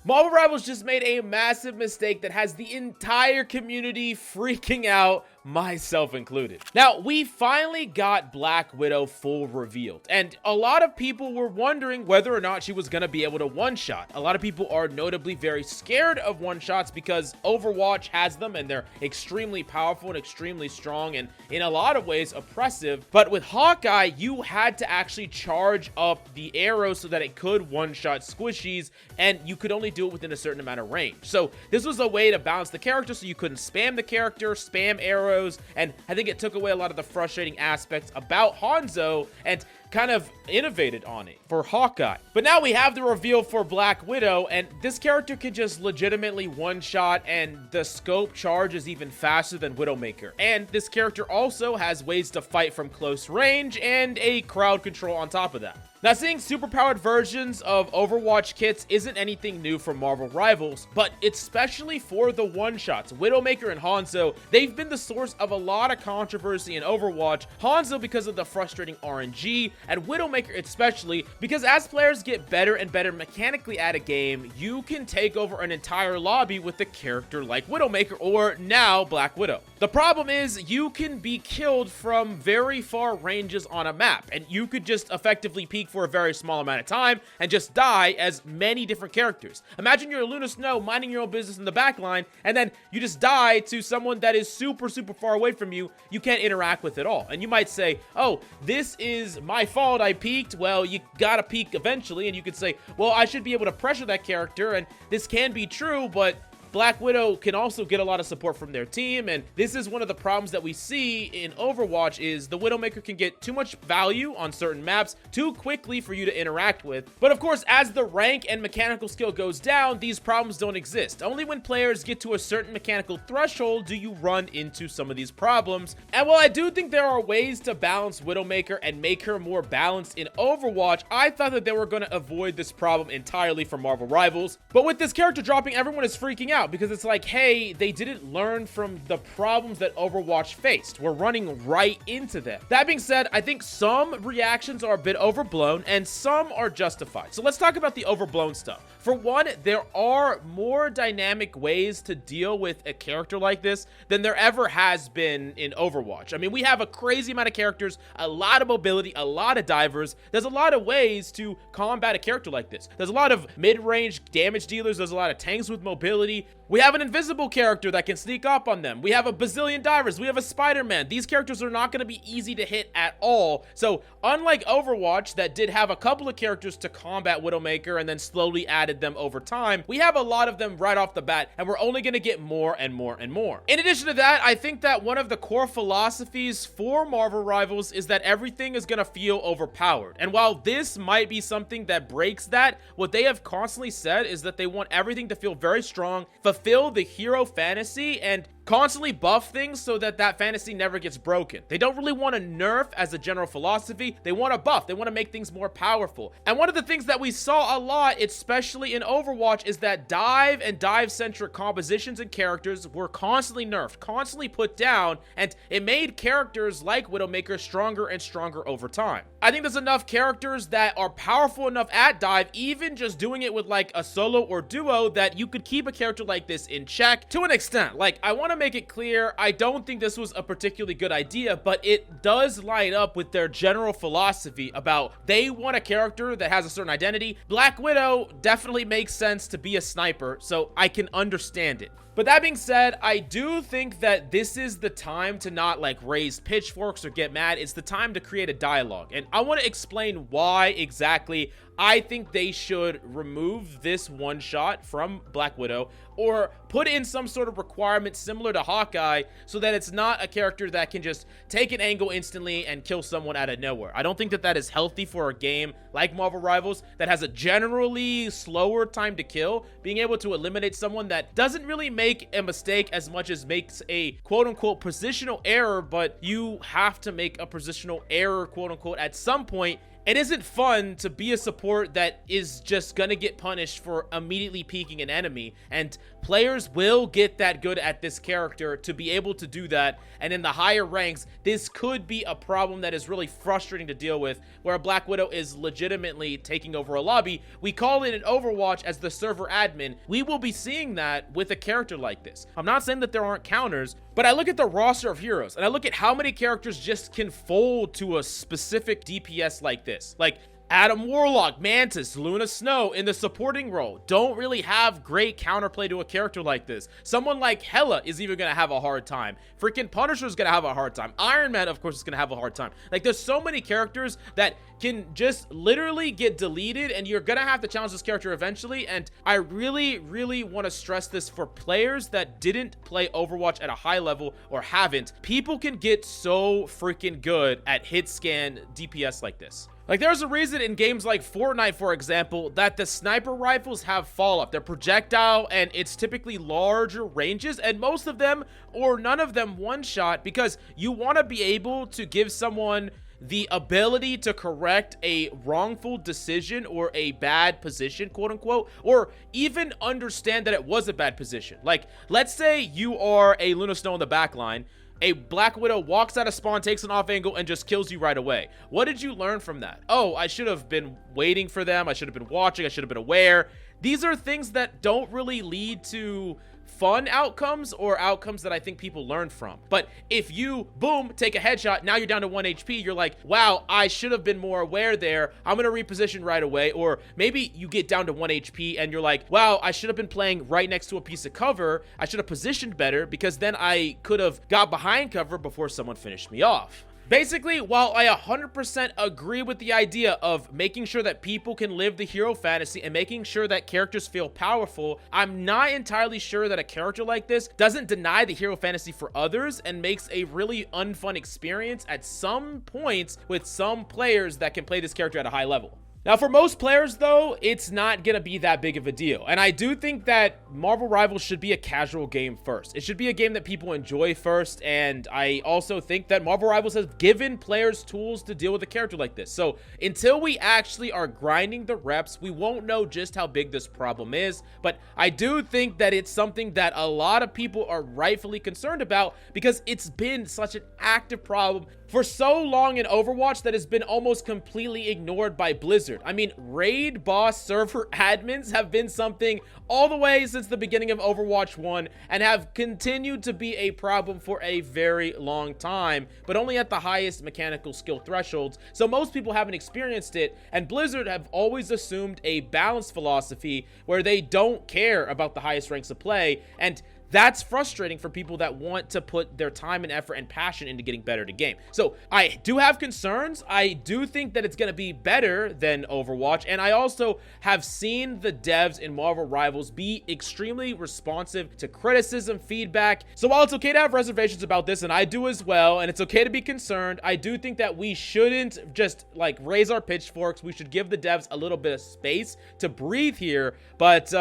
Marvel Rivals just made a massive mistake that has the entire community freaking out, myself included. Now, we finally got Black Widow full revealed, and a lot of people were wondering whether or not she was going to be able to one-shot. A lot of people are notably very scared of one-shots because Overwatch has them, and they're extremely powerful and extremely strong, and in a lot of ways oppressive. But with Hawkeye, you had to actually charge up the arrow so that it could one-shot squishies, and you could only do it within a certain amount of range. So this was a way to balance the character so you couldn't spam the character, spam arrows, and I think it took away a lot of the frustrating aspects about Hanzo and kind of innovated on it for Hawkeye. But now we have the reveal for Black Widow, and this character can just legitimately one-shot, and the scope charge is even faster than Widowmaker. And this character also has ways to fight from close range and a crowd control on top of that. Now, seeing superpowered versions of Overwatch kits isn't anything new for Marvel Rivals, but especially for the one-shots. Widowmaker and Hanzo, they've been the source of a lot of controversy in Overwatch. Hanzo because of the frustrating RNG, and Widowmaker especially because as players get better and better mechanically at a game, you can take over an entire lobby with a character like Widowmaker or now Black Widow. The problem is you can be killed from very far ranges on a map, and you could just effectively peek for a very small amount of time and just die as many different characters. Imagine you're Luna Snow minding your own business in the backline, and then you just die to someone that is super far away from you. You can't interact with at all. And you might say, oh, this is my fault, I peeked. Well, you gotta peek eventually, and you could say, well, I should be able to pressure that character, and this can be true, but Black Widow can also get a lot of support from their team, and this is one of the problems that we see in Overwatch is the Widowmaker can get too much value on certain maps too quickly for you to interact with. But of course, as the rank and mechanical skill goes down, these problems don't exist. Only when players get to a certain mechanical threshold do you run into some of these problems. And while I do think there are ways to balance Widowmaker and make her more balanced in Overwatch, I thought that they were going to avoid this problem entirely for Marvel Rivals. But with this character dropping, everyone is freaking out, because it's like, hey, they didn't learn from the problems that Overwatch faced. We're running right into them. That being said, I think some reactions are a bit overblown and some are justified. So let's talk about the overblown stuff. For one, there are more dynamic ways to deal with a character like this than there ever has been in Overwatch. I mean, we have a crazy amount of characters, a lot of mobility, a lot of divers. There's a lot of ways to combat a character like this. There's a lot of mid-range damage dealers. There's a lot of tanks with mobility. We have an invisible character that can sneak up on them. We have a bazillion divers. We have a Spider-Man. These characters are not going to be easy to hit at all. So unlike Overwatch that did have a couple of characters to combat Widowmaker and then slowly added them over time, we have a lot of them right off the bat, and we're only going to get more and more and more. In addition to that, I think that one of the core philosophies for Marvel Rivals is that everything is going to feel overpowered. And while this might be something that breaks that, what they have constantly said is that they want everything to feel very strong, fulfill the hero fantasy, and constantly buff things so that that fantasy never gets broken. They don't really want to nerf as a general philosophy. They want to buff. They want to make things more powerful. And one of the things that we saw a lot, especially in Overwatch, is that dive and dive-centric compositions and characters were constantly nerfed, constantly put down, and it made characters like Widowmaker stronger and stronger over time. I think there's enough characters that are powerful enough at dive, even just doing it with like a solo or duo, that you could keep a character like this in check to an extent. Like, I want to make it clear, I don't think this was a particularly good idea, but it does line up with their general philosophy about they want a character that has a certain identity. Black Widow definitely makes sense to be a sniper, so I can understand it. But that being said, I do think that this is the time to not like raise pitchforks or get mad. It's the time to create a dialogue. And I want to explain why exactly I think they should remove this one shot from Black Widow or put in some sort of requirement similar to Hawkeye so that it's not a character that can just take an angle instantly and kill someone out of nowhere. I don't think that that is healthy for a game like Marvel Rivals that has a generally slower time to kill. Being able to eliminate someone that doesn't really make a mistake as much as makes a quote-unquote positional error, but you have to make a positional error quote-unquote at some point it isn't fun to be a support that is just gonna get punished for immediately peeking an enemy, and players will get that good at this character to be able to do that. And in the higher ranks, this could be a problem that is really frustrating to deal with, where a Black Widow is legitimately taking over a lobby. We call it in Overwatch as the server admin. We will be seeing that with a character like this. I'm not saying that there aren't counters, but I look at the roster of heroes and I look at how many characters just can fold to a specific DPS like this. Like Adam Warlock, Mantis, Luna Snow in the supporting role don't really have great counterplay to a character like this. Someone like Hela is even gonna have a hard time. Freaking Punisher's gonna have a hard time. Iron Man, of course, is gonna have a hard time. Like, there's so many characters that can just literally get deleted, and you're gonna have to challenge this character eventually. And I really, really want to stress this for players that didn't play Overwatch at a high level or haven't. People can get so freaking good at hit scan DPS like this. Like, there's a reason in games like Fortnite, for example, that the sniper rifles have fall-up. They're projectile, and it's typically larger ranges, and most of them, or none of them, one-shot, because you want to be able to give someone the ability to correct a wrongful decision or a bad position, quote-unquote, or even understand that it was a bad position. Like, let's say you are a Luna Snow in the backline. A Black Widow walks out of spawn, takes an off angle, and just kills you right away. What did you learn from that? Oh, I should have been waiting for them. I should have been watching. I should have been aware. These are things that don't really lead to fun outcomes or outcomes that I think people learn from. But if you, boom, take a headshot, now you're down to 1 HP, you're like, wow, I should have been more aware there. I'm going to reposition right away. Or maybe you get down to 1 HP and you're like, wow, I should have been playing right next to a piece of cover. I should have positioned better because then I could have got behind cover before someone finished me off. Basically, while I 100% agree with the idea of making sure that people can live the hero fantasy and making sure that characters feel powerful, I'm not entirely sure that a character like this doesn't deny the hero fantasy for others and makes a really unfun experience at some points with some players that can play this character at a high level. Now, for most players, though, it's not going to be that big of a deal. And I do think that Marvel Rivals should be a casual game first. It should be a game that people enjoy first. And I also think that Marvel Rivals has given players tools to deal with a character like this. So until we actually are grinding the reps, we won't know just how big this problem is. But I do think that it's something that a lot of people are rightfully concerned about because it's been such an active problem for so long in Overwatch that has been almost completely ignored by Blizzard. I mean, raid boss server admins have been something all the way since the beginning of Overwatch 1 and have continued to be a problem for a very long time, but only at the highest mechanical skill thresholds. So most people haven't experienced it, and Blizzard have always assumed a balanced philosophy where they don't care about the highest ranks of play, and that's frustrating for people that want to put their time and effort and passion into getting better at a game. So I do have concerns. I do think that it's going to be better than Overwatch. And I also have seen the devs in Marvel Rivals be extremely responsive to criticism, feedback. So while it's okay to have reservations about this, and I do as well, and it's okay to be concerned, I do think that we shouldn't just like raise our pitchforks. We should give the devs a little bit of space to breathe here, but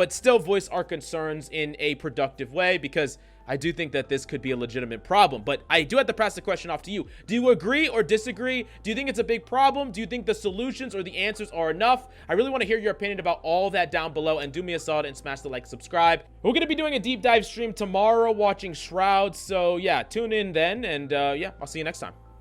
still voice our concerns in a productive way, because I do think that this could be a legitimate problem. But I do have to pass the question off to you. Do you agree or disagree? Do you think it's a big problem? Do you think the solutions or the answers are enough? I really want to hear your opinion about all that down below, and do me a solid and smash the like, subscribe. We're going to be doing a deep dive stream tomorrow watching Shroud. So yeah, tune in then, and yeah, I'll see you next time.